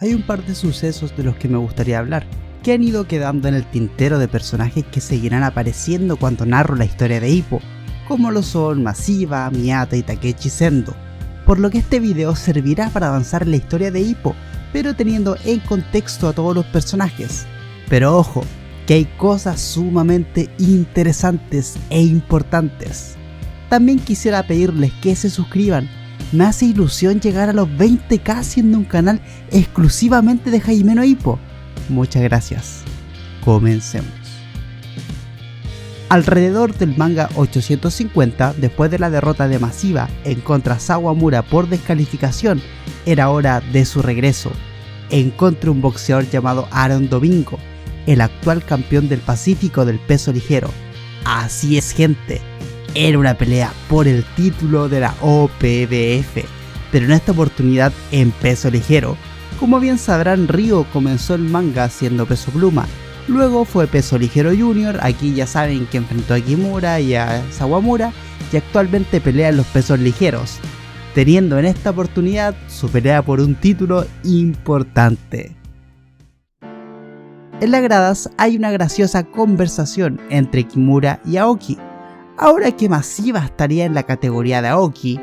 hay un par de sucesos de los que me gustaría hablar, que han ido quedando en el tintero de personajes que seguirán apareciendo cuando narro la historia de Hippo, como lo son Masiva, Miyata y Takeshi Sendo, por lo que este video servirá para avanzar en la historia de Hippo, pero teniendo en contexto a todos los personajes. Pero ojo, que hay cosas sumamente interesantes e importantes. También quisiera pedirles que se suscriban. Me hace ilusión llegar a los 20k siendo un canal exclusivamente de Hajime no Ippo. Muchas gracias. Comencemos. Alrededor del manga 850, después de la derrota de Masiva en contra Sawamura por descalificación, era hora de su regreso. Encontré un boxeador llamado Aaron Domingo, el actual campeón del Pacífico del peso ligero. Así es, gente. Era una pelea por el título de la OPBF, pero en esta oportunidad en peso ligero. Como bien sabrán, Ryo comenzó el manga siendo peso pluma, luego fue peso ligero junior, aquí ya saben que enfrentó a Kimura y a Sawamura, y actualmente pelea en los pesos ligeros, teniendo en esta oportunidad su pelea por un título importante. En las gradas hay una graciosa conversación entre Kimura y Aoki. Ahora que Masiva estaría en la categoría de Aoki,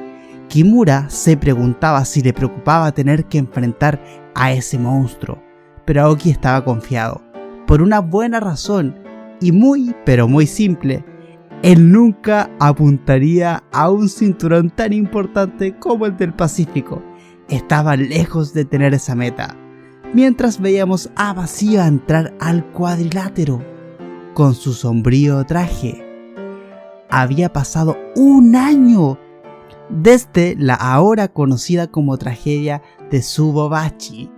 Kimura se preguntaba si le preocupaba tener que enfrentar a ese monstruo, pero Aoki estaba confiado, por una buena razón y muy pero muy simple. Él nunca apuntaría a un cinturón tan importante como el del Pacífico, estaba lejos de tener esa meta. Mientras veíamos a Masiva entrar al cuadrilátero con su sombrío traje. Había pasado un año desde la ahora conocida como tragedia de Tsubobachi.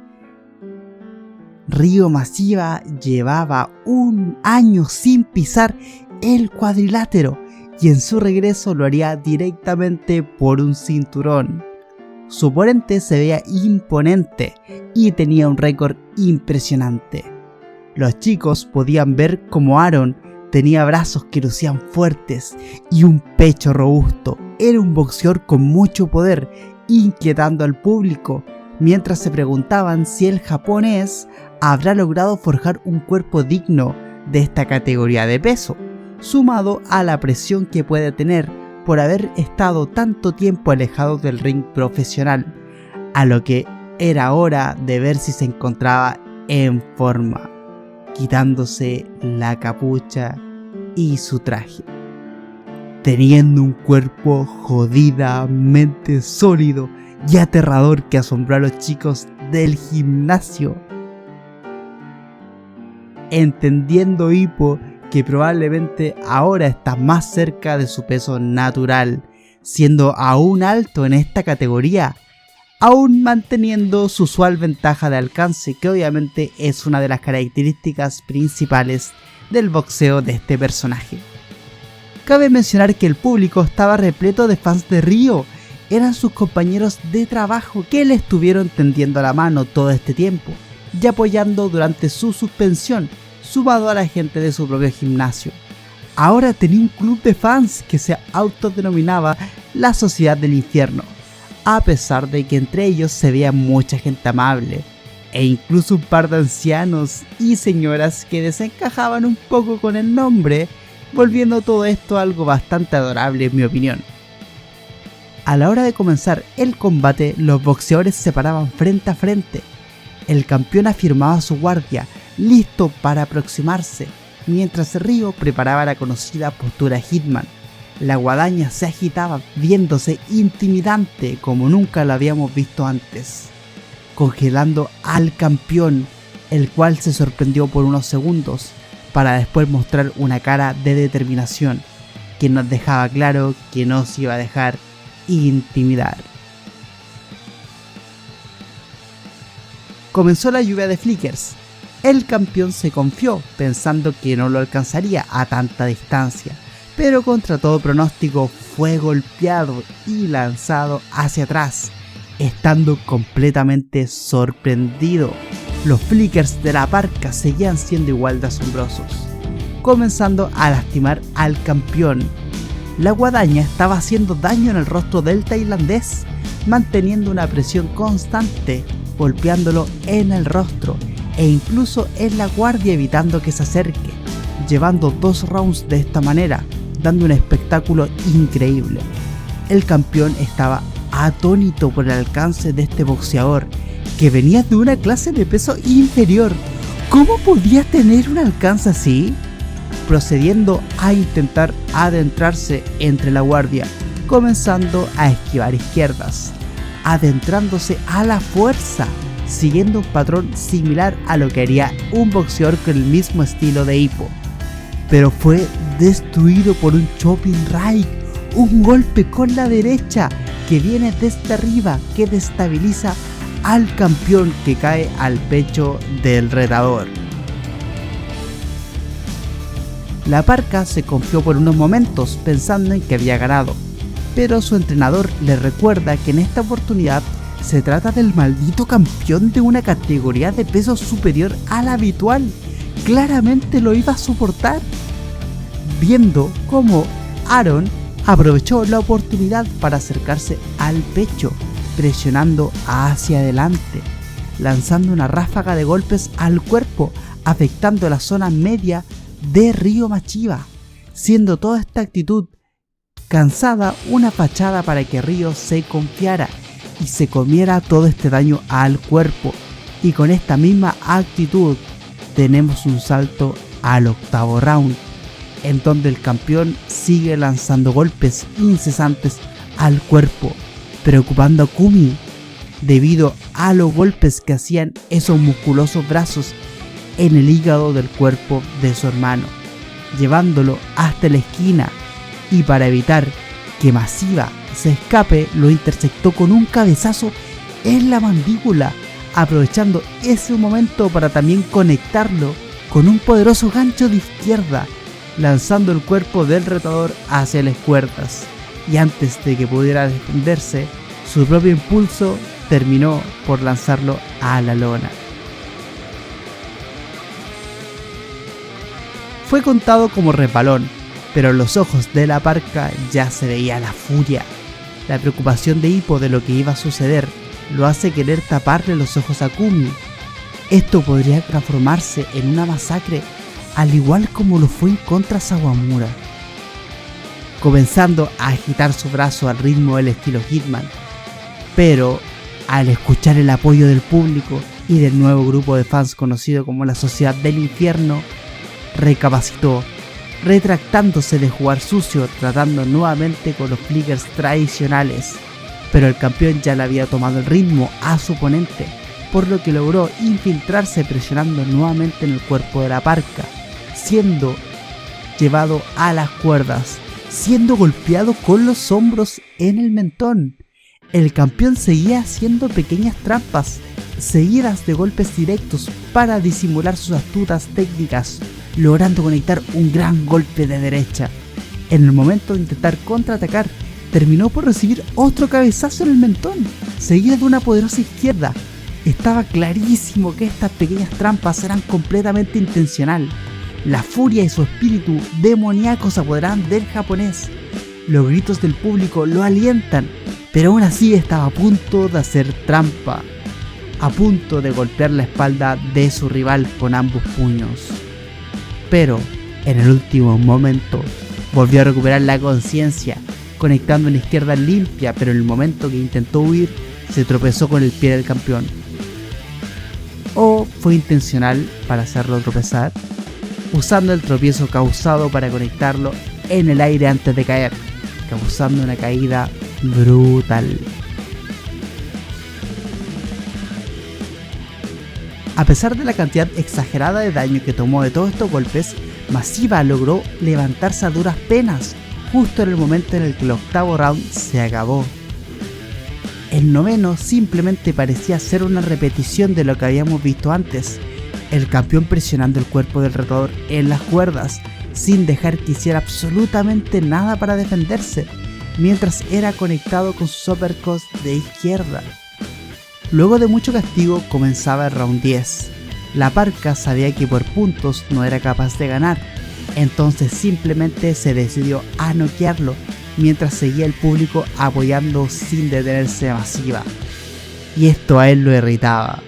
Ryo Masiva llevaba un año sin pisar el cuadrilátero y en su regreso lo haría directamente por un cinturón. Su oponente se veía imponente y tenía un récord impresionante. Los chicos podían ver como Aaron tenía brazos que lucían fuertes y un pecho robusto. Era un boxeador con mucho poder, inquietando al público, mientras se preguntaban si el japonés habrá logrado forjar un cuerpo digno de esta categoría de peso, sumado a la presión que puede tener por haber estado tanto tiempo alejado del ring profesional, a lo que era hora de ver si se encontraba en forma, quitándose la capucha y su traje, teniendo un cuerpo jodidamente sólido y aterrador que asombró a los chicos del gimnasio. Entendiendo Hippo que probablemente ahora está más cerca de su peso natural, siendo aún alto en esta categoría, aún manteniendo su usual ventaja de alcance, que obviamente es una de las características principales del boxeo de este personaje. Cabe mencionar que el público estaba repleto de fans de Ryo, eran sus compañeros de trabajo que le estuvieron tendiendo la mano todo este tiempo y apoyando durante su suspensión, sumado a la gente de su propio gimnasio. Ahora tenía un club de fans que se autodenominaba la Sociedad del Infierno, a pesar de que entre ellos se veía mucha gente amable, e incluso un par de ancianos y señoras que desencajaban un poco con el nombre, volviendo todo esto algo bastante adorable en mi opinión. A la hora de comenzar el combate, los boxeadores se paraban frente a frente. El campeón afirmaba su guardia, listo para aproximarse, mientras Ryo preparaba la conocida postura Hitman. La guadaña se agitaba, viéndose intimidante como nunca lo habíamos visto antes, congelando al campeón, el cual se sorprendió por unos segundos, para después mostrar una cara de determinación, que nos dejaba claro que no se iba a dejar intimidar. Comenzó la lluvia de flickers. El campeón se confió, pensando que no lo alcanzaría a tanta distancia, pero contra todo pronóstico fue golpeado y lanzado hacia atrás, estando completamente sorprendido. Los flickers de la parca seguían siendo igual de asombrosos, comenzando a lastimar al campeón. La guadaña estaba haciendo daño en el rostro del tailandés, manteniendo una presión constante golpeándolo en el rostro e incluso en la guardia evitando que se acerque, llevando 2 rounds de esta manera, dando un espectáculo increíble. El campeón estaba atónito por el alcance de este boxeador que venía de una clase de peso inferior. ¿Cómo podía tener un alcance así? Procediendo a intentar adentrarse entre la guardia, comenzando a esquivar izquierdas, adentrándose a la fuerza, siguiendo un patrón similar a lo que haría un boxeador con el mismo estilo de Hippo. Pero fue destruido por un chopping right, un golpe con la derecha que viene desde arriba que destabiliza al campeón, que cae al pecho del retador. La Parka se confió por unos momentos pensando en que había ganado, pero su entrenador le recuerda que en esta oportunidad se trata del maldito campeón de una categoría de peso superior a la habitual. Claramente lo iba a soportar. Viendo cómo Aaron aprovechó la oportunidad para acercarse al pecho, presionando hacia adelante, lanzando una ráfaga de golpes al cuerpo, afectando la zona media de Ryo Machiba, siendo toda esta actitud cansada una fachada para que Ryo se confiara y se comiera todo este daño al cuerpo. Y con esta misma actitud tenemos un salto al 8º round, en donde el campeón sigue lanzando golpes incesantes al cuerpo, preocupando a Kumi debido a los golpes que hacían esos musculosos brazos en el hígado del cuerpo de su hermano, llevándolo hasta la esquina, y para evitar que Machiba se escape lo interceptó con un cabezazo en la mandíbula, aprovechando ese momento para también conectarlo con un poderoso gancho de izquierda, lanzando el cuerpo del retador hacia las cuerdas, y antes de que pudiera defenderse, su propio impulso terminó por lanzarlo a la lona. Fue contado como resbalón, pero en los ojos de la Parka ya se veía la furia. La preocupación de Hippo de lo que iba a suceder lo hace querer taparle los ojos a Kumi. Esto podría transformarse en una masacre, al igual como lo fue en contra Sawamura. Comenzando a agitar su brazo al ritmo del estilo Hitman, pero al escuchar el apoyo del público y del nuevo grupo de fans conocido como la Sociedad del Infierno, recapacitó, retractándose de jugar sucio, tratando nuevamente con los flickers tradicionales, pero el campeón ya le había tomado el ritmo a su oponente, por lo que logró infiltrarse presionando nuevamente en el cuerpo de la Parka, siendo llevado a las cuerdas, siendo golpeado con los hombros en el mentón. El campeón seguía haciendo pequeñas trampas, seguidas de golpes directos para disimular sus astutas técnicas, logrando conectar un gran golpe de derecha. En el momento de intentar contraatacar, terminó por recibir otro cabezazo en el mentón, seguido de una poderosa izquierda. Estaba clarísimo que estas pequeñas trampas eran completamente intencional. La furia y su espíritu demoníaco se apoderan del japonés. Los gritos del público lo alientan, pero aún así estaba a punto de hacer trampa, a punto de golpear la espalda de su rival con ambos puños. Pero en el último momento volvió a recuperar la conciencia, conectando una izquierda limpia, pero en el momento que intentó huir se tropezó con el pie del campeón. ¿O fue intencional para hacerlo tropezar? Usando el tropiezo causado para conectarlo en el aire antes de caer, causando una caída brutal. A pesar de la cantidad exagerada de daño que tomó de todos estos golpes, Machiba logró levantarse a duras penas, justo en el momento en el que el 8º round se acabó. El 9º simplemente parecía ser una repetición de lo que habíamos visto antes, el campeón presionando el cuerpo del retador en las cuerdas, sin dejar que hiciera absolutamente nada para defenderse, mientras era conectado con sus uppercuts de izquierda. Luego de mucho castigo comenzaba el round 10. La Parka sabía que por puntos no era capaz de ganar, entonces simplemente se decidió a noquearlo, mientras seguía el público apoyando sin detenerse a Machiba. y esto a él lo irritaba.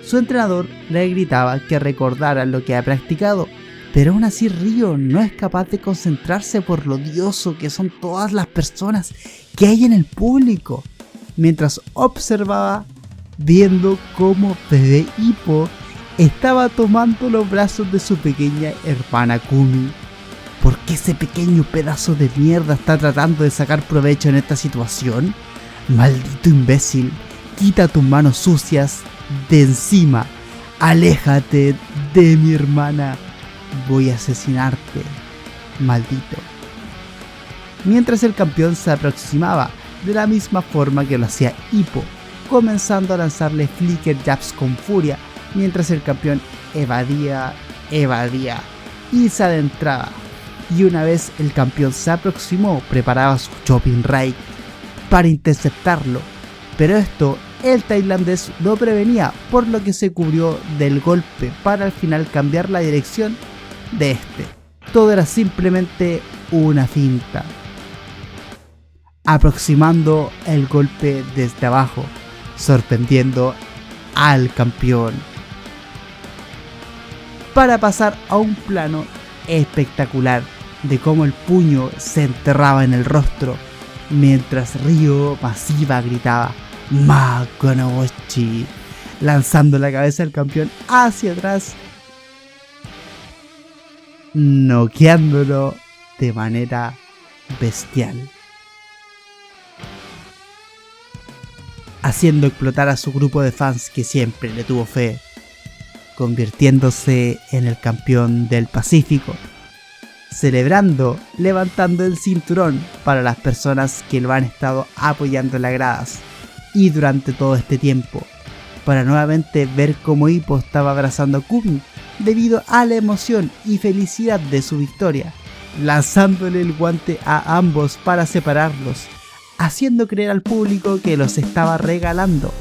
Su entrenador le gritaba que recordara lo que ha practicado, pero aún así Ryo no es capaz de concentrarse por lo odioso que son todas las personas que hay en el público, mientras observaba viendo cómo bebé Hippo estaba tomando los brazos de su pequeña hermana Kumi. ¿Por qué ese pequeño pedazo de mierda está tratando de sacar provecho en esta situación? Maldito imbécil, quita tus manos sucias de encima, aléjate de mi hermana, voy a asesinarte, maldito. Mientras el campeón se aproximaba de la misma forma que lo hacía Hippo, comenzando a lanzarle flicker jabs con furia, mientras el campeón evadía y se adentraba. Y una vez el campeón se aproximó, preparaba su chopping right para interceptarlo, pero esto el tailandés lo prevenía, por lo que se cubrió del golpe para al final cambiar la dirección de este. Todo era simplemente una finta, aproximando el golpe desde abajo, sorprendiendo al campeón, para pasar a un plano espectacular de cómo el puño se enterraba en el rostro, mientras Ryo Masiva gritaba Makonochi, lanzando la cabeza del campeón hacia atrás, noqueándolo de manera bestial, haciendo explotar a su grupo de fans que siempre le tuvo fe, convirtiéndose en el campeón del Pacífico, celebrando levantando el cinturón para las personas que lo han estado apoyando en las gradas y durante todo este tiempo, para nuevamente ver cómo Hippo estaba abrazando a Kumi debido a la emoción y felicidad de su victoria, lanzándole el guante a ambos para separarlos, haciendo creer al público que los estaba regalando,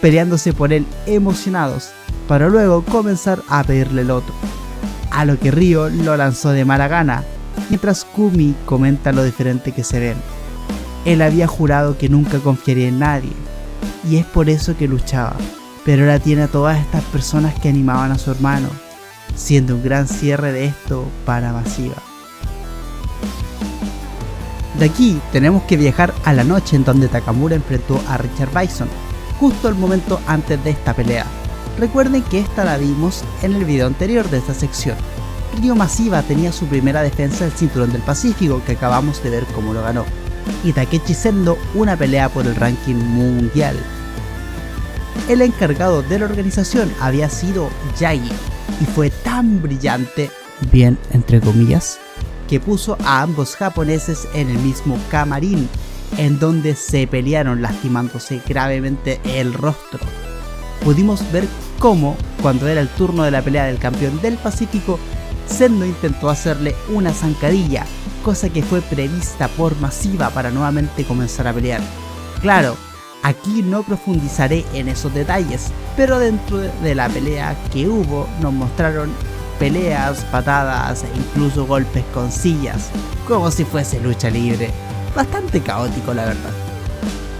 peleándose por él emocionados, para luego comenzar a pedirle el otro, a lo que Ryo lo lanzó de mala gana, mientras Kumi comenta lo diferente que se ven. Él había jurado que nunca confiaría en nadie, y es por eso que luchaba, pero ahora tiene a todas estas personas que animaban a su hermano, siendo un gran cierre de esto para Masiva. De aquí tenemos que viajar a la noche en donde Takamura enfrentó a Richard Bison, justo el momento antes de esta pelea. Recuerden que esta la vimos en el video anterior de esta sección. Ryo Masiva tenía su primera defensa del cinturón del Pacífico, que acabamos de ver cómo lo ganó, y Takeshi Sendo una pelea por el ranking mundial. El encargado de la organización había sido Yagi, y fue tan brillante, bien entre comillas, que puso a ambos japoneses en el mismo camarín, en donde se pelearon lastimándose gravemente el rostro. Pudimos ver cómo, cuando era el turno de la pelea del campeón del Pacífico, Sendo intentó hacerle una zancadilla, cosa que fue prevista por Masiva para nuevamente comenzar a pelear. Claro, aquí no profundizaré en esos detalles, pero dentro de la pelea que hubo nos mostraron peleas, patadas e incluso golpes con sillas, como si fuese lucha libre. Bastante caótico, la verdad.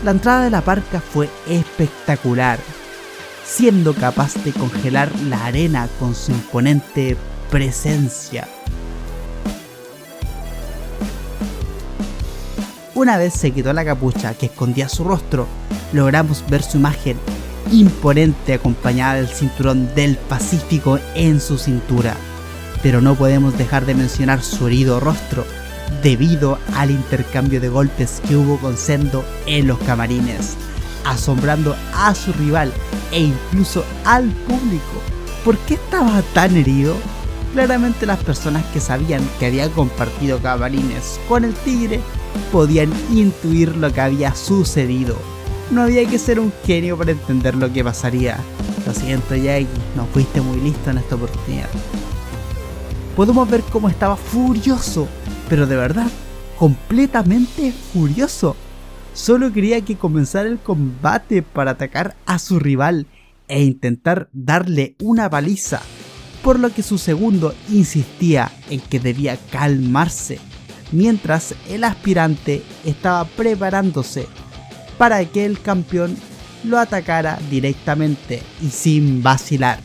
La entrada de la parca fue espectacular, siendo capaz de congelar la arena con su imponente presencia. Una vez se quitó la capucha que escondía su rostro, logramos ver su imagen imponente acompañada del cinturón del Pacífico en su cintura. Pero no podemos dejar de mencionar su herido rostro, debido al intercambio de golpes que hubo con Sendo en los camarines, asombrando a su rival e incluso al público. ¿Por qué estaba tan herido? Claramente las personas que sabían que había compartido camarines con el tigre podían intuir lo que había sucedido. No había que ser un genio para entender lo que pasaría. Lo siento, Yagi, no fuiste muy listo en esta oportunidad. Podemos ver cómo estaba furioso, pero de verdad, completamente furioso. Solo quería que comenzara el combate para atacar a su rival e intentar darle una paliza, por lo que su segundo insistía en que debía calmarse, mientras el aspirante estaba preparándose para que el campeón lo atacara directamente y sin vacilar.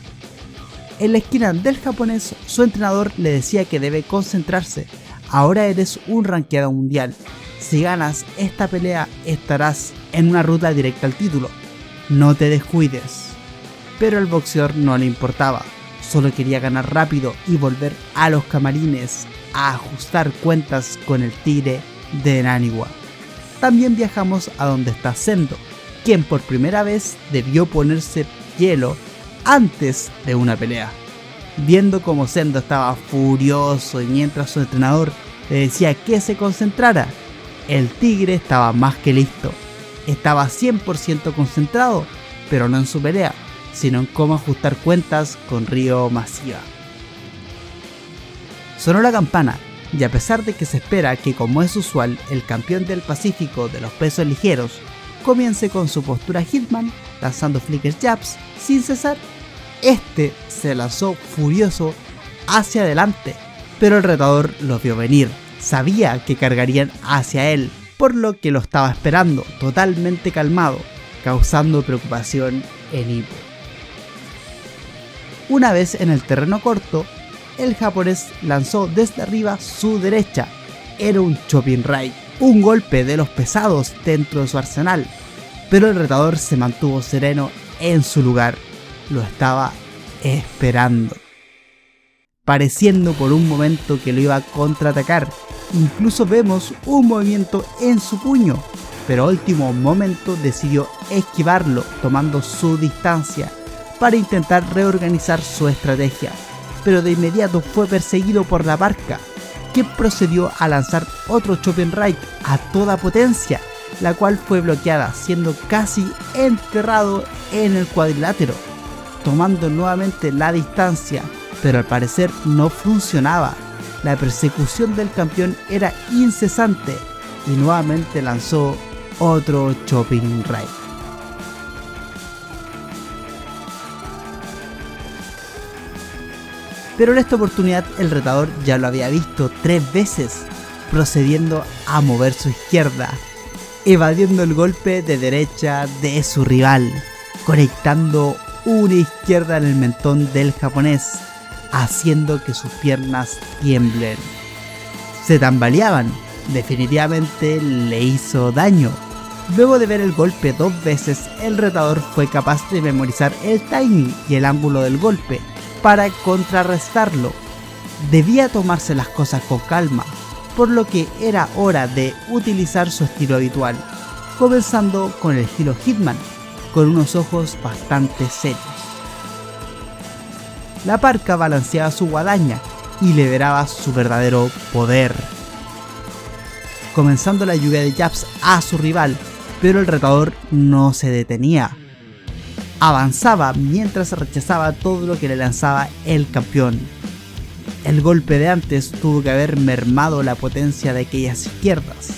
En la esquina del japonés, su entrenador le decía que debe concentrarse. Ahora eres un rankeado mundial. Si ganas esta pelea estarás en una ruta directa al título. No te descuides. Pero al boxeador no le importaba. Solo quería ganar rápido y volver a los camarines a ajustar cuentas con el tigre de Naniwa. También viajamos a donde está Sendo, quien por primera vez debió ponerse hielo antes de una pelea. Viendo como Sendo estaba furioso y mientras su entrenador le decía que se concentrara, el tigre estaba más que listo. Estaba 100% concentrado, pero no en su pelea, sino en cómo ajustar cuentas con Ryo Masiva. Sonó la campana y a pesar de que se espera que, como es usual, el campeón del Pacífico de los pesos ligeros comience con su postura Hitman, lanzando flicker jabs sin cesar, este se lanzó furioso hacia adelante, pero el retador lo vio venir, sabía que cargarían hacia él, por lo que lo estaba esperando totalmente calmado, causando preocupación en Ippo. Una vez en el terreno corto, el japonés lanzó desde arriba su derecha. Era un chopping right, un golpe de los pesados dentro de su arsenal, pero el retador se mantuvo sereno en su lugar. Lo estaba esperando, pareciendo por un momento que lo iba a contraatacar. Incluso vemos un movimiento en su puño, pero a último momento decidió esquivarlo, tomando su distancia para intentar reorganizar su estrategia, pero de inmediato fue perseguido por la Parka, que procedió a lanzar otro chopping right a toda potencia, la cual fue bloqueada, siendo casi enterrado en el cuadrilátero, tomando nuevamente la distancia, pero al parecer no funcionaba. La persecución del campeón era incesante y nuevamente lanzó otro chopping right. Pero en esta oportunidad el retador ya lo había visto 3 veces, procediendo a mover su izquierda, evadiendo el golpe de derecha de su rival, conectando una izquierda en el mentón del japonés, haciendo que sus piernas tiemblen. Se tambaleaban, definitivamente le hizo daño. Luego de ver el golpe 2 veces, el retador fue capaz de memorizar el timing y el ángulo del golpe para contrarrestarlo. Debía tomarse las cosas con calma, por lo que era hora de utilizar su estilo habitual, comenzando con el estilo Hitman, con unos ojos bastante serios. La Parka balanceaba su guadaña y liberaba su verdadero poder, comenzando la lluvia de jabs a su rival, pero el retador no se detenía. Avanzaba mientras rechazaba todo lo que le lanzaba el campeón. El golpe de antes tuvo que haber mermado la potencia de aquellas izquierdas.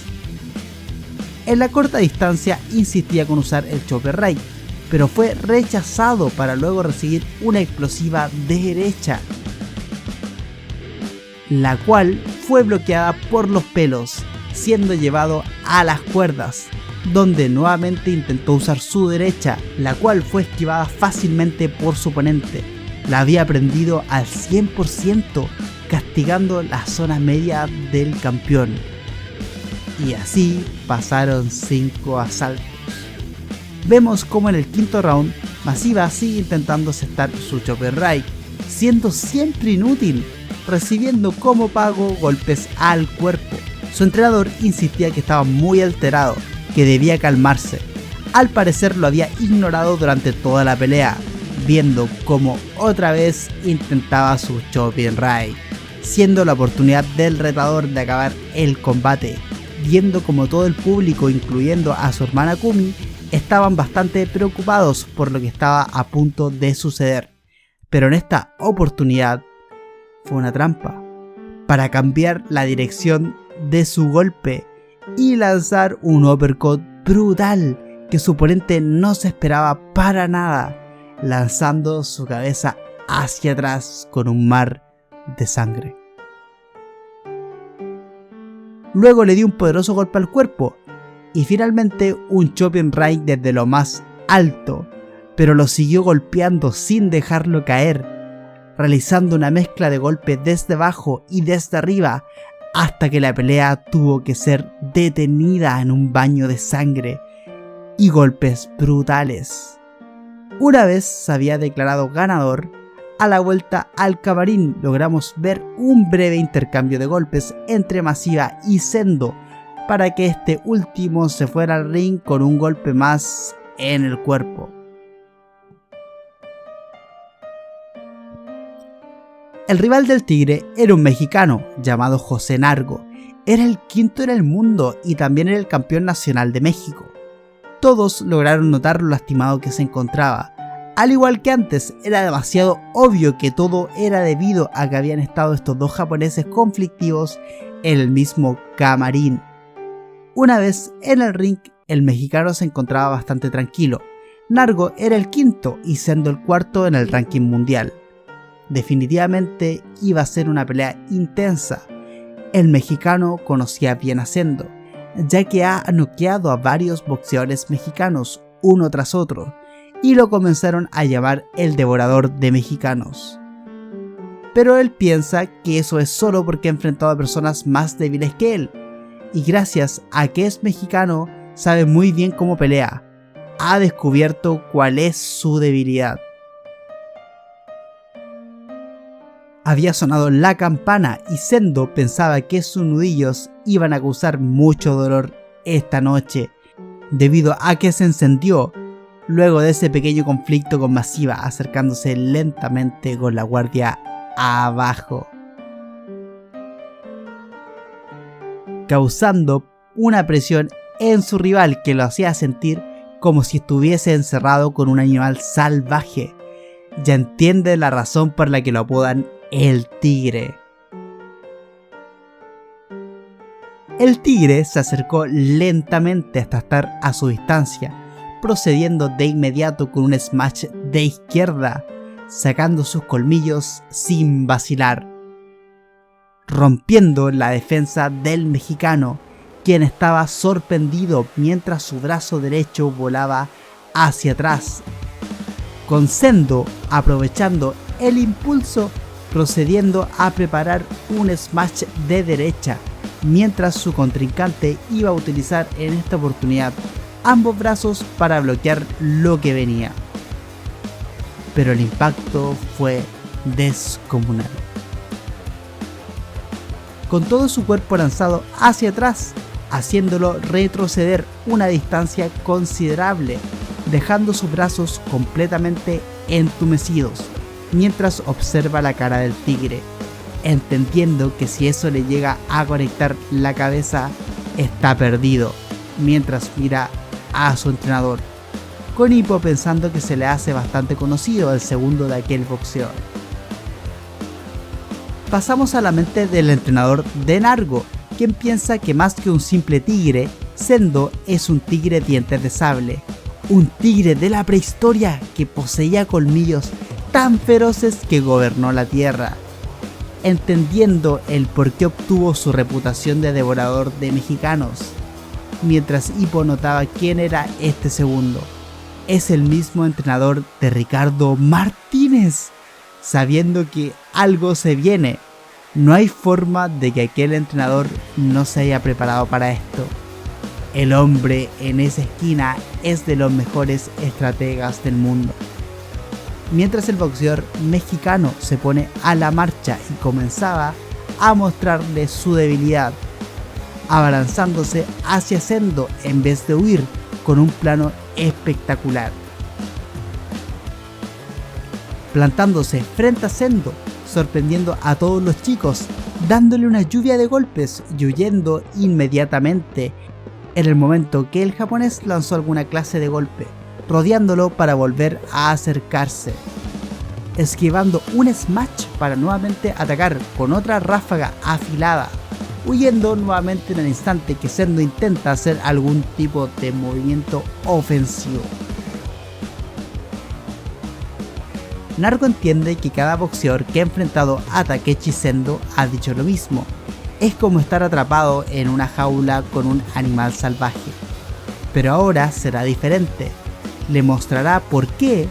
En la corta distancia insistía con usar el chopper right, pero fue rechazado para luego recibir una explosiva derecha, la cual fue bloqueada por los pelos, siendo llevado a las cuerdas, donde nuevamente intentó usar su derecha, la cual fue esquivada fácilmente por su oponente. La había aprendido al 100%, castigando la zona media del campeón. Y así pasaron 5 asaltos. Vemos como en el quinto round, Masiva sigue intentando aceptar su chopper right, siendo siempre inútil, recibiendo como pago golpes al cuerpo. Su entrenador insistía que estaba muy alterado, que debía calmarse. Al parecer lo había ignorado durante toda la pelea, viendo como otra vez intentaba su chopping right, siendo la oportunidad del retador de acabar el combate, viendo como todo el público, incluyendo a su hermana Kumi, estaban bastante preocupados por lo que estaba a punto de suceder. Pero en esta oportunidad fue una trampa para cambiar la dirección de su golpe y lanzar un uppercut brutal que su oponente no se esperaba para nada, lanzando su cabeza hacia atrás con un mar de sangre. Luego le dio un poderoso golpe al cuerpo y finalmente un chopping right desde lo más alto, pero lo siguió golpeando sin dejarlo caer, realizando una mezcla de golpes desde abajo y desde arriba, hasta que la pelea tuvo que ser detenida en un baño de sangre y golpes brutales. Una vez se había declarado ganador, a la vuelta al camarín logramos ver un breve intercambio de golpes entre Masiva y Sendo, para que este último se fuera al ring con un golpe más en el cuerpo. El rival del Tigre era un mexicano llamado José Nargo. Era el quinto en el mundo y también era el campeón nacional de México. Todos lograron notar lo lastimado que se encontraba. Al igual que antes, era demasiado obvio que todo era debido a que habían estado estos dos japoneses conflictivos en el mismo camarín. Una vez en el ring, el mexicano se encontraba bastante tranquilo. Nargo era el quinto y Sendo el cuarto en el ranking mundial. Definitivamente iba a ser una pelea intensa. El mexicano conocía bien a Sendo, ya que ha noqueado a varios boxeadores mexicanos uno tras otro, y lo comenzaron a llamar el devorador de mexicanos. Pero él piensa que eso es solo porque ha enfrentado a personas más débiles que él, y gracias a que es mexicano sabe muy bien cómo pelea. Ha descubierto cuál es su debilidad. Había sonado la campana y Sendo pensaba que sus nudillos iban a causar mucho dolor esta noche, debido a que se encendió luego de ese pequeño conflicto con Masiva, acercándose lentamente con la guardia abajo, causando una presión en su rival que lo hacía sentir como si estuviese encerrado con un animal salvaje. Ya entiende la razón por la que lo apodan el Tigre. El Tigre se acercó lentamente hasta estar a su distancia, procediendo de inmediato con un smash de izquierda, sacando sus colmillos sin vacilar, rompiendo la defensa del mexicano, quien estaba sorprendido mientras su brazo derecho volaba hacia atrás, con Sendo aprovechando el impulso, procediendo a preparar un smash de derecha, mientras su contrincante iba a utilizar en esta oportunidad ambos brazos para bloquear lo que venía. Pero el impacto fue descomunal. Con todo su cuerpo lanzado hacia atrás, haciéndolo retroceder una distancia considerable, dejando sus brazos completamente entumecidos, mientras observa la cara del Tigre, entendiendo que si eso le llega a conectar la cabeza, está perdido, mientras mira a su entrenador, con Hippo pensando que se le hace bastante conocido el segundo de aquel boxeador. Pasamos a la mente del entrenador de Nargo, quien piensa que más que un simple tigre, Sendo es un tigre dientes de sable, un tigre de la prehistoria que poseía colmillos tan feroces que gobernó la tierra. Entendiendo el por qué obtuvo su reputación de devorador de mexicanos, mientras Hippo notaba quién era este segundo. Es el mismo entrenador de Ricardo Martínez, sabiendo que algo se viene. No hay forma de que aquel entrenador no se haya preparado para esto. El hombre en esa esquina es de los mejores estrategas del mundo. Mientras el boxeador mexicano se pone a la marcha y comenzaba a mostrarle su debilidad, abalanzándose hacia Sendo en vez de huir, con un plano espectacular, plantándose frente a Sendo, sorprendiendo a todos los chicos, dándole una lluvia de golpes y huyendo inmediatamente en el momento que el japonés lanzó alguna clase de golpe, rodeándolo para volver a acercarse, esquivando un smash para nuevamente atacar con otra ráfaga afilada, huyendo nuevamente en el instante que Sendo intenta hacer algún tipo de movimiento ofensivo. Nargo entiende que cada boxeador que ha enfrentado a Takeshi Sendo ha dicho lo mismo: es como estar atrapado en una jaula con un animal salvaje. Pero ahora será diferente. le mostrará por qué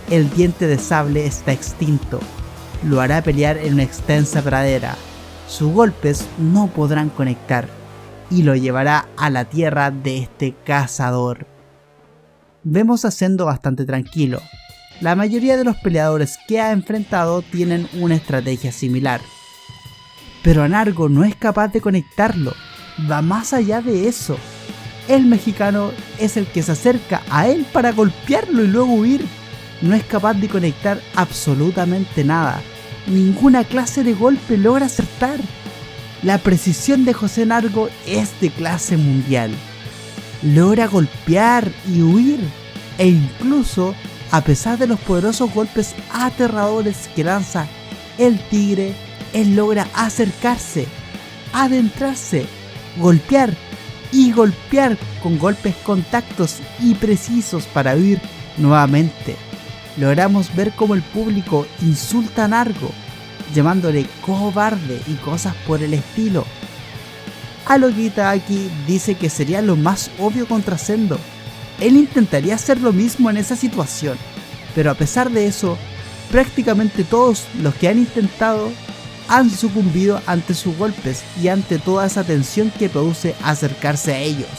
el diente de sable está extinto. Lo hará pelear en una extensa pradera. Sus golpes no podrán conectar y lo llevará a la tierra de este cazador. Vemos a Zendo bastante tranquilo. La mayoría de los peleadores que ha enfrentado tienen una estrategia similar. Pero Nargo no es capaz de conectarlo, va más allá de eso. El mexicano es el que se acerca a él para golpearlo y luego huir. No es capaz de conectar absolutamente nada. Ninguna clase de golpe logra acertar. La precisión de José Nargo es de clase mundial. Logra golpear y huir, e incluso, a pesar de los poderosos golpes aterradores que lanza el tigre, él logra acercarse, adentrarse, golpear y golpear con golpes contactos y precisos para huir nuevamente. Logramos ver cómo el público insulta a Nargo, llamándole cobarde y cosas por el estilo. A lo que Itagaki dice que sería lo más obvio contra Zendo. Él intentaría hacer lo mismo en esa situación, pero a pesar de eso, prácticamente todos los que han intentado han sucumbido ante sus golpes y ante toda esa tensión que produce acercarse a ellos.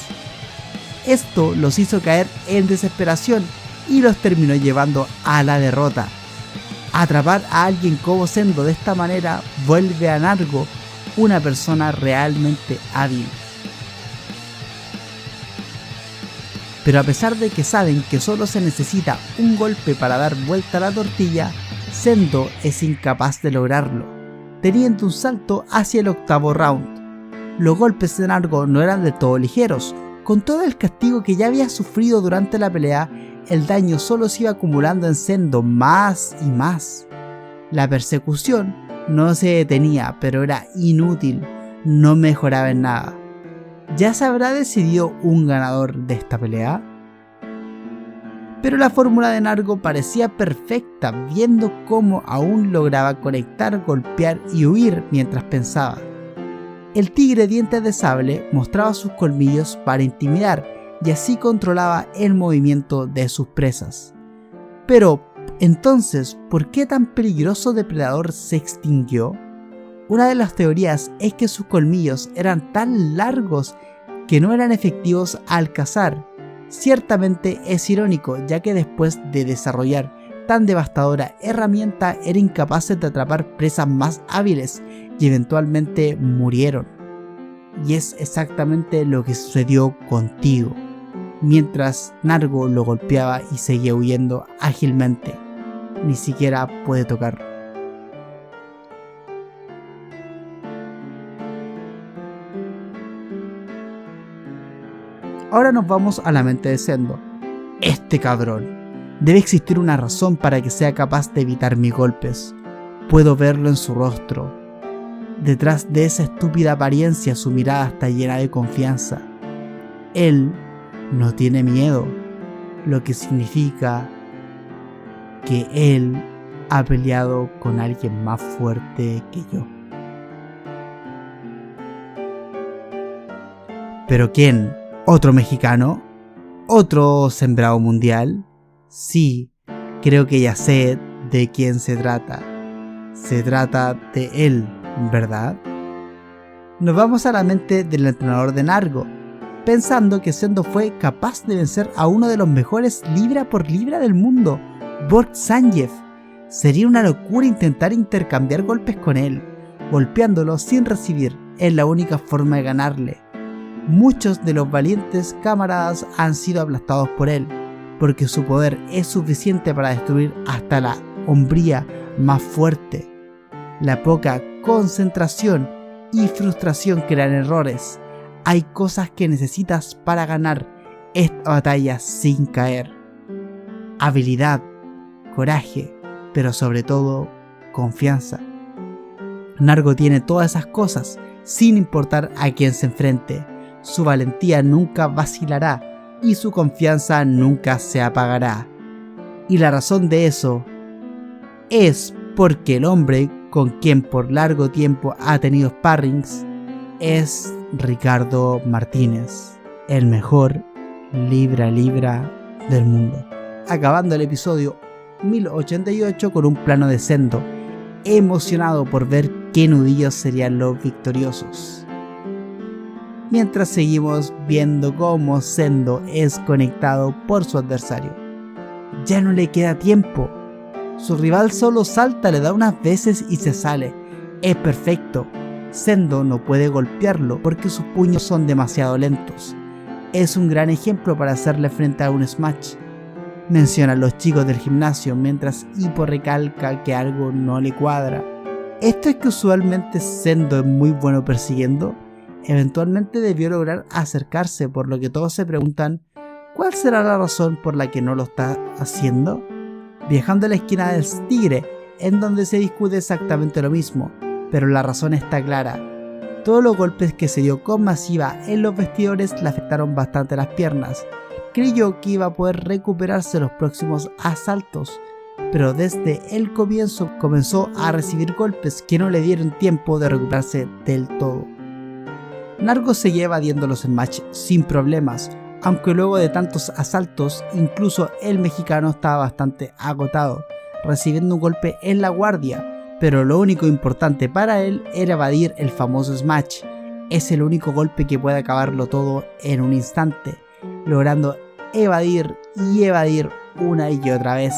Esto los hizo caer en desesperación y los terminó llevando a la derrota. Atrapar a alguien como Zendo de esta manera vuelve a Nargo una persona realmente hábil. Pero a pesar de que saben que solo se necesita un golpe para dar vuelta a la tortilla, Zendo es incapaz de lograrlo, teniendo un salto hacia el octavo round. Los golpes de Nargo no eran de todo ligeros. Con todo el castigo que ya había sufrido durante la pelea, el daño solo se iba acumulando en Zendo más y más. La persecución no se detenía, pero era inútil, no mejoraba en nada. ¿Ya se habrá decidido un ganador de esta pelea? Pero la fórmula de Nargo parecía perfecta, viendo cómo aún lograba conectar, golpear y huir mientras pensaba. El tigre dientes de sable mostraba sus colmillos para intimidar y así controlaba el movimiento de sus presas. Pero, entonces, ¿por qué tan peligroso depredador se extinguió? Una de las teorías es que sus colmillos eran tan largos que no eran efectivos al cazar. Ciertamente es irónico, ya que después de desarrollar tan devastadora herramienta eran incapaces de atrapar presas más hábiles y eventualmente murieron. Y es exactamente lo que sucedió contigo, mientras Nargo lo golpeaba y seguía huyendo ágilmente. Ni siquiera puede tocarlo. Ahora nos vamos a la mente de Zendo. Este cabrón. Debe existir una razón para que sea capaz de evitar mis golpes. Puedo verlo en su rostro. Detrás de esa estúpida apariencia su mirada está llena de confianza. Él no tiene miedo, lo que significa que él ha peleado con alguien más fuerte que yo. ¿Pero quién? ¿Otro mexicano? ¿Otro sembrado mundial? Sí, creo que ya sé de quién se trata. Se trata de él, ¿verdad? Nos vamos a la mente del entrenador de Nargo, pensando que Zendo fue capaz de vencer a uno de los mejores libra por libra del mundo, Borg Zangief. Sería una locura intentar intercambiar golpes con él. Golpeándolo sin recibir es la única forma de ganarle. Muchos de los valientes camaradas han sido aplastados por él, porque su poder es suficiente para destruir hasta la hombría más fuerte. La poca concentración y frustración crean errores. Hay cosas que necesitas para ganar esta batalla sin caer. Habilidad, coraje, pero sobre todo confianza. Nargo tiene todas esas cosas sin importar a quién se enfrente. Su valentía nunca vacilará y su confianza nunca se apagará. Y la razón de eso es porque el hombre con quien por largo tiempo ha tenido sparrings es Ricardo Martínez, el mejor libra a libra del mundo. acabando el episodio 1088 con un plano de Sendo, emocionado por ver qué nudillos serían los victoriosos. Mientras seguimos viendo cómo Sendo es conectado por su adversario. Ya no le queda tiempo. Su rival solo salta, le da unas veces y se sale. Es perfecto. Sendo no puede golpearlo porque sus puños son demasiado lentos. Es un gran ejemplo para hacerle frente a un smash. Mencionan los chicos del gimnasio mientras Hippo recalca que algo no le cuadra. Esto es que usualmente Sendo es muy bueno persiguiendo. Eventualmente debió lograr acercarse, por lo que todos se preguntan ¿cuál será la razón por la que no lo está haciendo? Viajando a la esquina del Tigre, en donde se discute exactamente lo mismo, pero la razón está clara. Todos los golpes que se dio con Masiva en los vestidores le afectaron bastante las piernas. Creyó que iba a poder recuperarse los próximos asaltos, pero desde el comienzo comenzó a recibir golpes que no le dieron tiempo de recuperarse del todo. Nargo seguía evadiendo los smash sin problemas, aunque luego de tantos asaltos, incluso el mexicano estaba bastante agotado, recibiendo un golpe en la guardia, pero lo único importante para él era evadir el famoso smash. Es el único golpe que puede acabarlo todo en un instante, logrando evadir y evadir una y otra vez.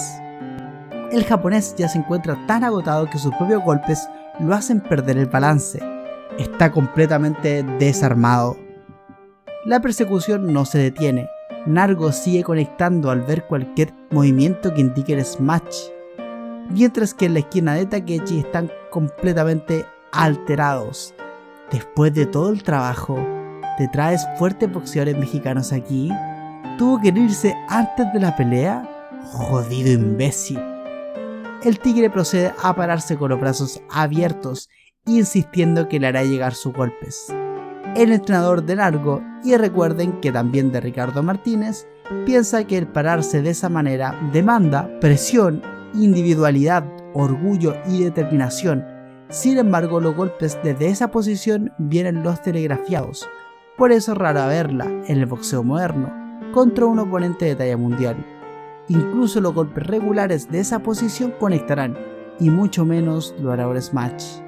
El japonés ya se encuentra tan agotado que sus propios golpes lo hacen perder el balance. Está completamente desarmado. La persecución no se detiene. Nargo sigue conectando al ver cualquier movimiento que indique el smash, mientras que en la esquina de Takechi están completamente alterados. Después de todo el trabajo, ¿te traes fuertes boxeadores mexicanos aquí? ¿Tuvo que irse antes de la pelea? Jodido imbécil. El tigre procede a pararse con los brazos abiertos, insistiendo que le hará llegar sus golpes. El entrenador de Nargo, y recuerden que también de Ricardo Martínez, piensa que el pararse de esa manera demanda presión, individualidad, orgullo y determinación. Sin embargo, los golpes desde esa posición vienen los telegrafiados, por eso es raro verla en el boxeo moderno contra un oponente de talla mundial. Incluso los golpes regulares de esa posición conectarán, y mucho menos lo hará un smash.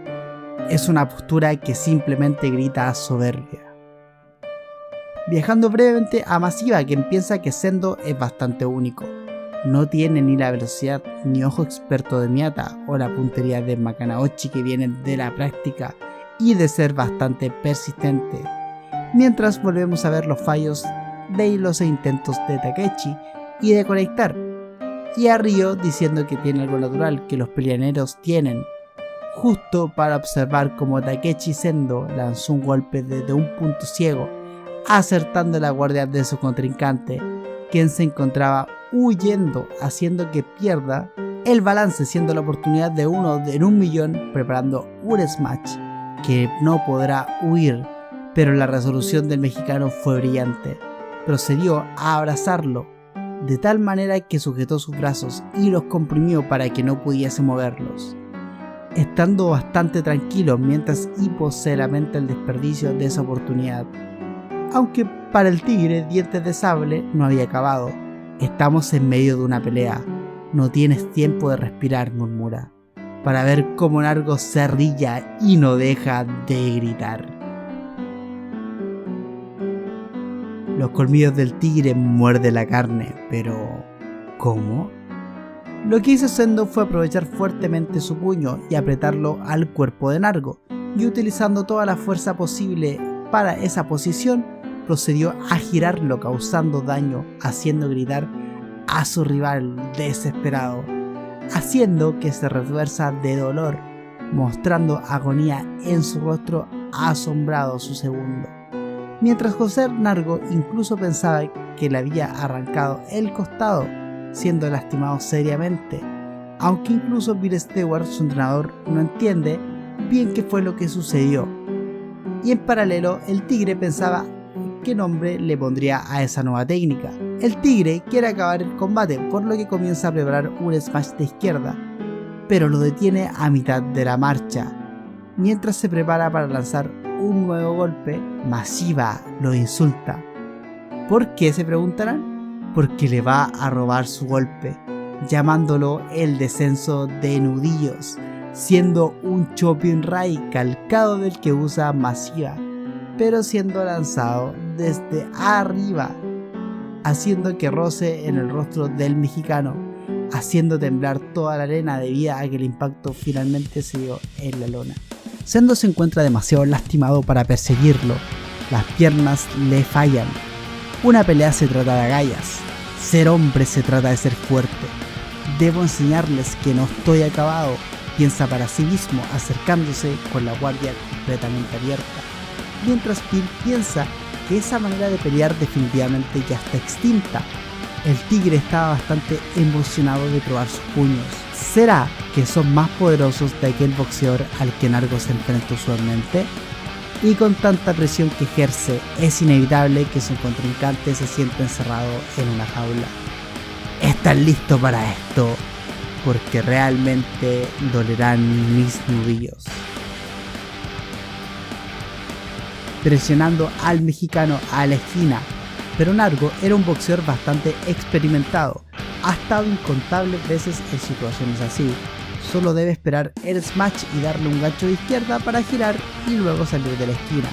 Es una postura que simplemente grita soberbia. Viajando brevemente a Masiva, quien piensa que Sendo es bastante único. No tiene ni la velocidad ni ojo experto de Miyata o la puntería de Makanauchi que vienen de la práctica y de ser bastante persistente. Mientras volvemos a ver los fallos de los intentos de Takechi y de conectar. Y a Ryo diciendo que tiene algo natural que los peleaneros tienen. Justo para observar cómo Takechi Sendo lanzó un golpe desde un punto ciego, acertando la guardia de su contrincante, quien se encontraba huyendo, haciendo que pierda el balance, siendo la oportunidad de uno en un millón, preparando un smash que no podrá huir, pero la resolución del mexicano fue brillante. Procedió a abrazarlo de tal manera que sujetó sus brazos y los comprimió para que no pudiese moverlos, estando bastante tranquilo mientras Hippo se lamenta el desperdicio de esa oportunidad. Aunque para el tigre Dientes de Sable no había acabado. Estamos en medio de una pelea. No tienes tiempo de respirar, murmura, para ver cómo Nargo se arrilla y no deja de gritar. Los colmillos del tigre muerden la carne, pero ¿cómo? Lo que hizo Sendo fue aprovechar fuertemente su puño y apretarlo al cuerpo de Nargo, y utilizando toda la fuerza posible para esa posición, procedió a girarlo causando daño, haciendo gritar a su rival desesperado, haciendo que se retuerza de dolor, mostrando agonía en su rostro asombrado su segundo. Mientras José Nargo incluso pensaba que le había arrancado el costado, siendo lastimado seriamente, aunque incluso Bill Stewart, su entrenador, no entiende bien qué fue lo que sucedió. Y en paralelo, el tigre pensaba qué nombre le pondría a esa nueva técnica. El tigre quiere acabar el combate, por lo que comienza a preparar un smash de izquierda, pero lo detiene a mitad de la marcha. Mientras se prepara para lanzar un nuevo golpe, Masiva lo insulta. ¿Por qué?, se preguntarán. porque le va a robar su golpe, llamándolo el descenso de nudillos, siendo un Chopin Rai calcado del que usa Masiva, pero siendo lanzado desde arriba, haciendo que roce en el rostro del mexicano, haciendo temblar toda la arena debido a que el impacto finalmente se dio en la lona. Sendo se encuentra demasiado lastimado para perseguirlo, las piernas le fallan. Una pelea se trata de agallas, ser hombre se trata de ser fuerte. Debo enseñarles que no estoy acabado, piensa para sí mismo acercándose con la guardia completamente abierta, mientras Bill piensa que esa manera de pelear definitivamente ya está extinta. El tigre estaba bastante emocionado de probar sus puños. ¿Será que son más poderosos de aquel boxeador al que Nargo se enfrenta usualmente? Y con tanta presión que ejerce, es inevitable que su contrincante se sienta encerrado en una jaula. ¿Están listos para esto? Porque realmente dolerán mis nudillos. Presionando al mexicano a la esquina, pero Nargo era un boxeador bastante experimentado, ha estado incontables veces en situaciones así, solo debe esperar el smash y darle un gancho de izquierda para girar y luego salir de la esquina.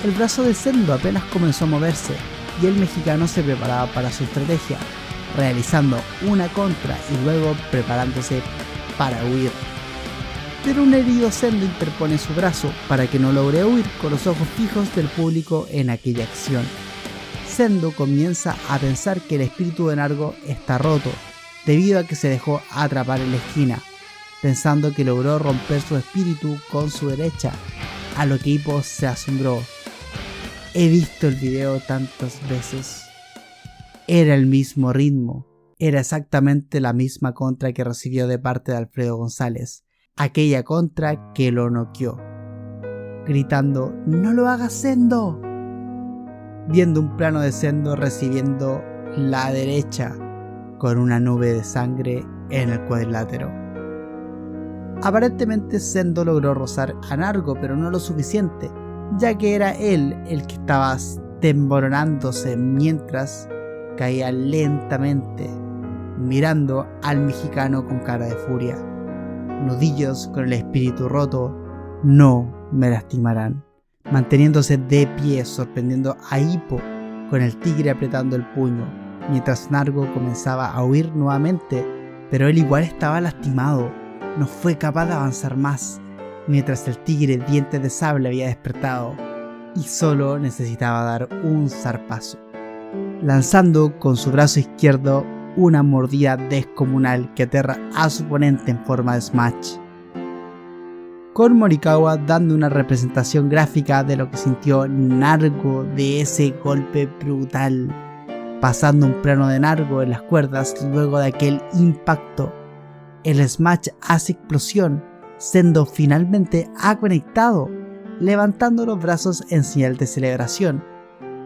El brazo de Sendo apenas comenzó a moverse y el mexicano se preparaba para su estrategia, realizando una contra y luego preparándose para huir. Pero un herido Sendo interpone su brazo para que no logre huir con los ojos fijos del público en aquella acción. Sendo comienza a pensar que el espíritu de Nargo está roto, debido a que se dejó atrapar en la esquina, pensando que logró romper su espíritu con su derecha, a lo que Hippo se asombró. He visto el video tantas veces. Era el mismo ritmo, era exactamente la misma contra que recibió de parte de Alfredo González, aquella contra que lo noqueó, gritando "¡No lo hagas, Sendo!", viendo un plano de Sendo recibiendo la derecha con una nube de sangre en el cuadrilátero. Aparentemente Sendo logró rozar a Nargo, pero no lo suficiente, ya que era él el que estaba desmoronándose mientras caía lentamente, mirando al mexicano con cara de furia. Nudillos con el espíritu roto no me lastimarán. Manteniéndose de pie, sorprendiendo a Hippo con el tigre apretando el puño, mientras Nargo comenzaba a huir nuevamente, pero él igual estaba lastimado, no fue capaz de avanzar más, mientras el tigre dientes de sable había despertado y solo necesitaba dar un zarpazo, lanzando con su brazo izquierdo una mordida descomunal que aterra a su oponente en forma de smash, con Morikawa dando una representación gráfica de lo que sintió Nargo de ese golpe brutal, pasando un plano de Nargo en las cuerdas luego de aquel impacto. El smash hace explosión, Sendo finalmente ha conectado, levantando los brazos en señal de celebración,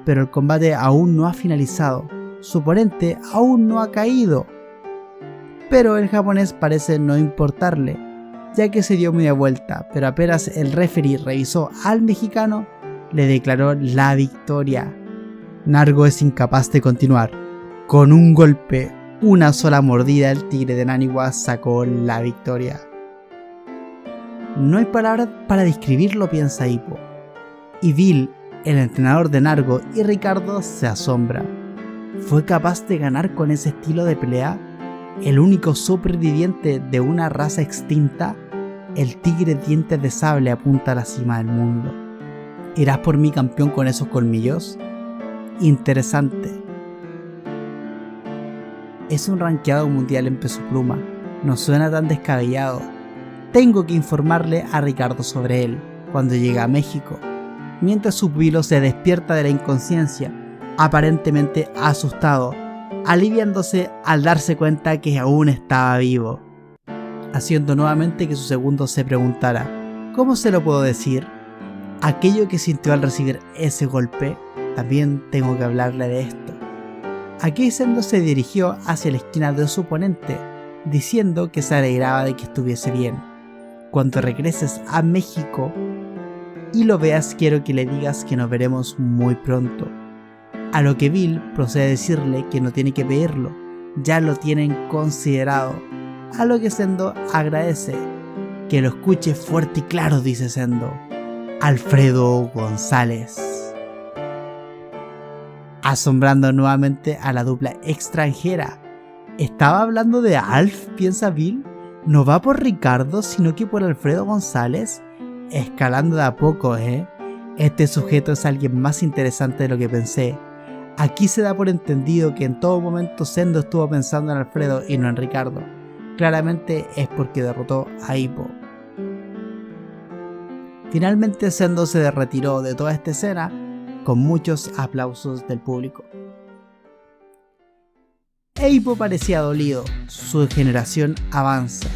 pero el combate aún no ha finalizado, su oponente aún no ha caído, pero el japonés parece no importarle, ya que se dio media vuelta, pero apenas el referee revisó al mexicano, le declaró la victoria. Nargo es incapaz de continuar. Con un golpe, una sola mordida, el tigre de Naniwa sacó la victoria. No hay palabras para describirlo, piensa Hippo. Y Bill, el entrenador de Nargo, y Ricardo se asombra. ¿Fue capaz de ganar con ese estilo de pelea? ¿El único superviviente de una raza extinta? El tigre dientes de sable apunta a la cima del mundo. ¿Irás por mí campeón con esos colmillos? Interesante. Es un rankeado mundial en peso pluma. No suena tan descabellado. Tengo que informarle a Ricardo sobre él cuando llega a México. Mientras su pupilo se despierta de la inconsciencia, aparentemente asustado, aliviándose al darse cuenta que aún estaba vivo, haciendo nuevamente que su segundo se preguntara: ¿cómo se lo puedo decir? Aquello que sintió al recibir ese golpe, también tengo que hablarle de esto. Aquí Sendo se dirigió hacia la esquina de su oponente, diciendo que se alegraba de que estuviese bien. Cuando regreses a México y lo veas, quiero que le digas que nos veremos muy pronto. A lo que Bill procede a decirle que no tiene que pedirlo, ya lo tienen considerado. A lo que Sendo agradece. Que lo escuche fuerte y claro, dice Sendo. Alfredo González. Asombrando nuevamente a la dupla extranjera. ¿Estaba hablando de Alf?, piensa Bill. No va por Ricardo, sino que por Alfredo González. Escalando de a poco, Este sujeto es alguien más interesante de lo que pensé. Aquí se da por entendido que en todo momento Sendo estuvo pensando en Alfredo y no en Ricardo. Claramente es porque derrotó a Hippo. Finalmente Sendo se retiró de toda esta escena con muchos aplausos del público. Hippo parecía dolido, su generación avanza.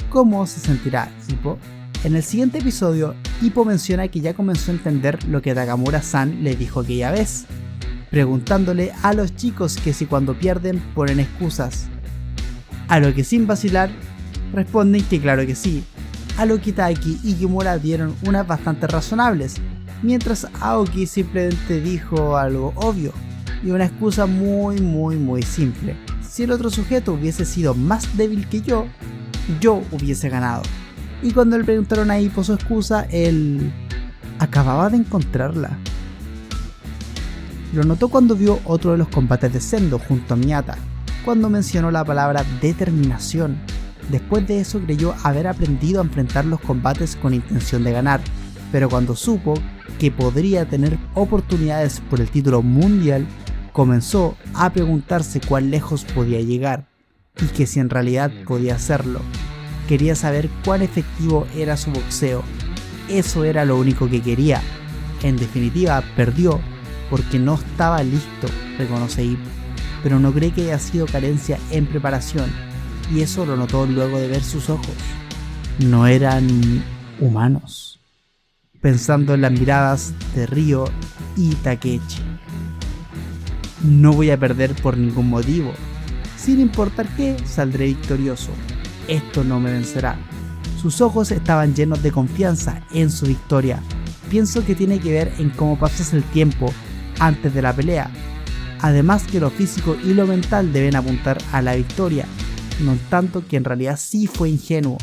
¿Cómo se sentirá Hippo? En el siguiente episodio, Hippo menciona que ya comenzó a entender lo que Takamura-san le dijo aquella vez, preguntándole a los chicos que si cuando pierden ponen excusas. A lo que sin vacilar, responden que claro que sí. A lo que Taki y Kimura dieron unas bastante razonables, mientras Aoki simplemente dijo algo obvio y una excusa muy simple. Si el otro sujeto hubiese sido más débil que yo hubiese ganado. Y cuando le preguntaron a Hippo su excusa, él acababa de encontrarla. Lo notó cuando vio otro de los combates de Sendo junto a Miyata, cuando mencionó la palabra determinación. Después de eso creyó haber aprendido a enfrentar los combates con intención de ganar, pero cuando supo que podría tener oportunidades por el título mundial, comenzó a preguntarse cuán lejos podía llegar, y que si en realidad podía hacerlo. Quería saber cuán efectivo era su boxeo. Eso era lo único que quería. En definitiva, perdió porque no estaba listo, reconoce Hippo, pero no cree que haya sido carencia en preparación, y eso lo notó luego de ver sus ojos. No eran humanos. Pensando en las miradas de Ryo y Takechi. No voy a perder por ningún motivo. Sin importar qué, saldré victorioso. Esto no me vencerá. Sus ojos estaban llenos de confianza en su victoria. Pienso que tiene que ver en cómo pasas el tiempo antes de la pelea. Además que lo físico y lo mental deben apuntar a la victoria, no tanto que en realidad sí fue ingenuo.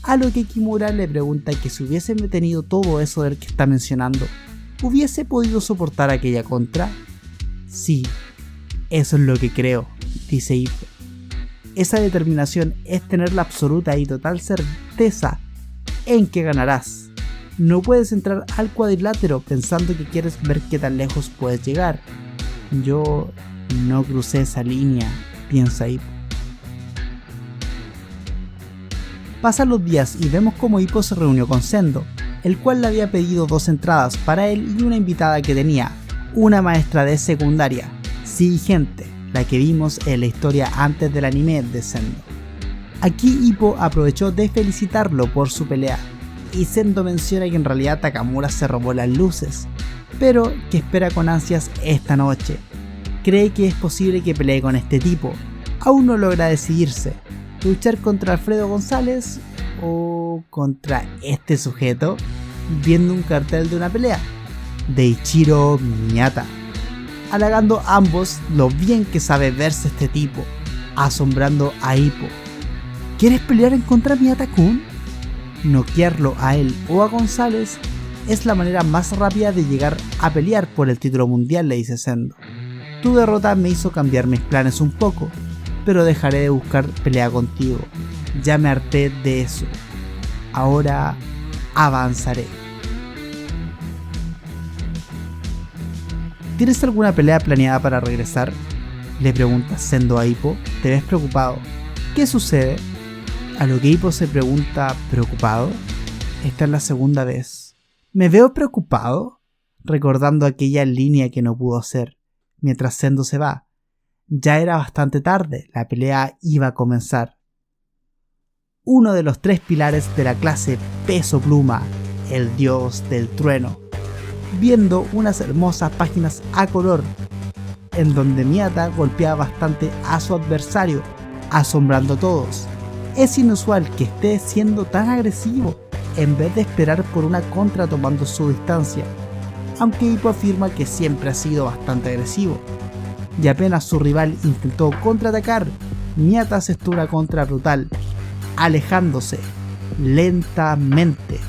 A lo que Kimura le pregunta que si hubiese tenido todo eso del que está mencionando, ¿hubiese podido soportar aquella contra? Sí, eso es lo que creo, dice Hippo. Esa determinación es tener la absoluta y total certeza en que ganarás. No puedes entrar al cuadrilátero pensando que quieres ver qué tan lejos puedes llegar. Yo no crucé esa línea, piensa Hippo. Pasan los días y vemos cómo Hippo se reunió con Sendo, el cual le había pedido 2 entradas para él y una invitada que tenía, una maestra de secundaria, sí gente, la que vimos en la historia antes del anime de Sendo. Aquí Hippo aprovechó de felicitarlo por su pelea, y Sendo menciona que en realidad Takamura se robó las luces, pero que espera con ansias esta noche. Cree que es posible que pelee con este tipo, aún no logra decidirse. ¿Luchar contra Alfredo González o contra este sujeto? Viendo un cartel de una pelea de Ichiro Miyata, halagando a ambos lo bien que sabe verse este tipo, asombrando a Hippo. ¿Quieres pelear en contra de Miyata-kun? Noquearlo a él o a González es la manera más rápida de llegar a pelear por el título mundial, le dice Sendo. Tu derrota me hizo cambiar mis planes un poco, pero dejaré de buscar pelea contigo. Ya me harté de eso. Ahora avanzaré. ¿Tienes alguna pelea planeada para regresar?, le pregunta Sendo a Hippo. Te ves preocupado. ¿Qué sucede? A lo que Hippo se pregunta, ¿preocupado? Esta es la segunda vez. ¿Me veo preocupado? Recordando aquella línea que no pudo hacer, mientras Sendo se va. Ya era bastante tarde, la pelea iba a comenzar. Uno de los 3 pilares de la clase Peso Pluma, el dios del trueno, viendo unas hermosas páginas a color, en donde Miyata golpeaba bastante a su adversario, asombrando a todos. Es inusual que esté siendo tan agresivo, en vez de esperar por una contra tomando su distancia, aunque Hippo afirma que siempre ha sido bastante agresivo. Y apenas su rival intentó contraatacar, Miyata asestó una contra brutal, alejándose lentamente,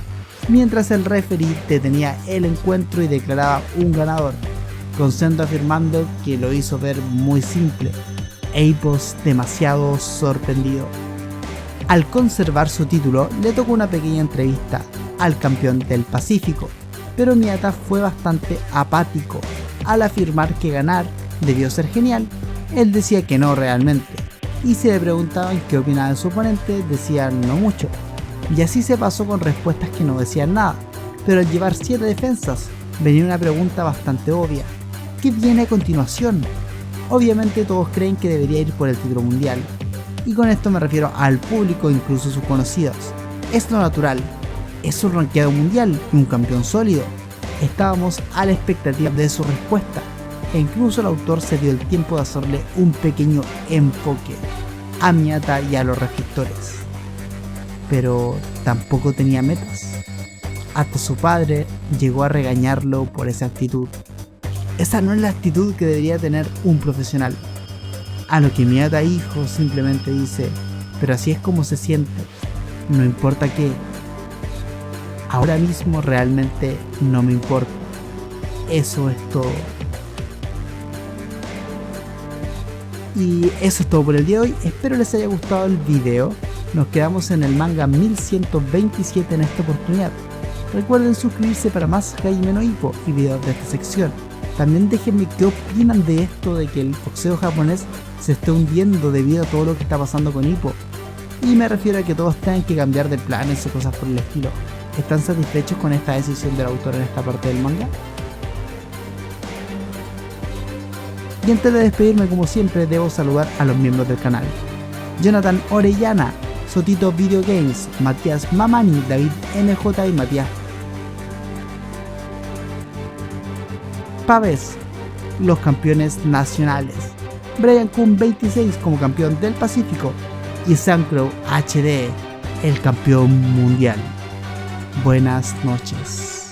mientras el referee detenía el encuentro y declaraba un ganador, con Sendo afirmando que lo hizo ver muy simple, e Hippo demasiado sorprendido. Al conservar su título, le tocó una pequeña entrevista al campeón del Pacífico, pero Miyata fue bastante apático al afirmar que ganar debió ser genial. Él decía que no realmente, y si le preguntaban qué opinaba de su oponente, decía no mucho, y así se pasó con respuestas que no decían nada. Pero al llevar 7 defensas, venía una pregunta bastante obvia: ¿qué viene a continuación? Obviamente todos creen que debería ir por el título mundial, y con esto me refiero al público, incluso sus conocidos. Es lo natural, es un rankeado mundial y un campeón sólido. Estábamos a la expectativa de su respuesta, e incluso el autor se dio el tiempo de hacerle un pequeño enfoque a Miyata y a los reflectores. Pero tampoco tenía metas. Hasta su padre llegó a regañarlo por esa actitud. Esa no es la actitud que debería tener un profesional. A lo que Miyata hijo simplemente dice: pero así es como se siente, no importa qué. Ahora mismo realmente no me importa. Eso es todo. Y eso es todo por el día de hoy. Espero les haya gustado el video. Nos quedamos en el manga 1127 en esta oportunidad. Recuerden suscribirse para más Hajime no Ippo y videos de esta sección. También déjenme qué opinan de esto de que el boxeo japonés se esté hundiendo debido a todo lo que está pasando con Ippo. Y me refiero a que todos tengan que cambiar de planes o cosas por el estilo. ¿Están satisfechos con esta decisión del autor en esta parte del manga? Y antes de despedirme, como siempre, debo saludar a los miembros del canal: Jonathan Orellana, Sotito Video Games, Matías Mamani, David NJ y Matías Pávez, los campeones nacionales, Brian Kun 26 como campeón del Pacífico y Sancro HD, el campeón mundial. Buenas noches.